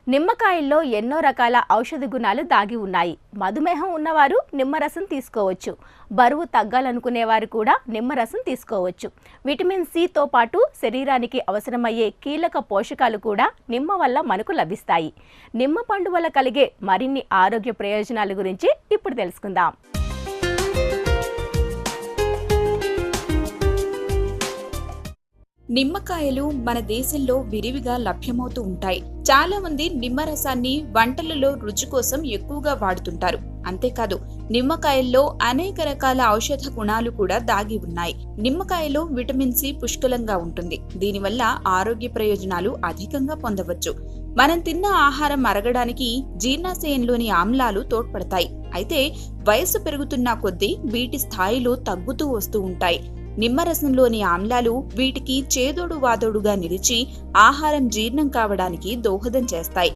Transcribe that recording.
నిమ్మకాయల్లో ఎన్నో రకాల ఔషధ గుణాలు దాగి ఉన్నాయి. మధుమేహం ఉన్నవారు నిమ్మరసం తీసుకోవచ్చు. బరువు తగ్గాలనుకునేవారు కూడా నిమ్మరసం తీసుకోవచ్చు. విటమిన్ సితో పాటు శరీరానికి అవసరమయ్యే కీలక పోషకాలు కూడా నిమ్మ వల్ల మనకు లభిస్తాయి. నిమ్మ పండు వల్ల కలిగే మరిన్ని ఆరోగ్య ప్రయోజనాల గురించి ఇప్పుడు తెలుసుకుందాం. నిమ్మకాయలు మన దేశంలో విరివిగా లభ్యమవుతూ ఉంటాయి. చాలా మంది నిమ్మరసాన్ని వంటలలో రుచి కోసం ఎక్కువగా వాడుతుంటారు. అంతేకాదు, నిమ్మకాయల్లో అనేక రకాల ఔషధ గుణాలు కూడా దాగి ఉన్నాయి. నిమ్మకాయలో విటమిన్ సి పుష్కలంగా ఉంటుంది. దీనివల్ల ఆరోగ్య ప్రయోజనాలు అధికంగా పొందవచ్చు. మనం తిన్న ఆహారం అరగడానికి జీర్ణాశయంలోని ఆమ్లాలు తోడ్పడతాయి. అయితే వయసు పెరుగుతున్న కొద్దీ వీటి స్థాయిలు తగ్గుతూ వస్తూ ఉంటాయి. నిమ్మరసంలోని ఆమ్లాలు వీటికి చేదోడు వాదోడుగా నిలిచి ఆహారం జీర్ణం కావడానికి దోహదం చేస్తాయి.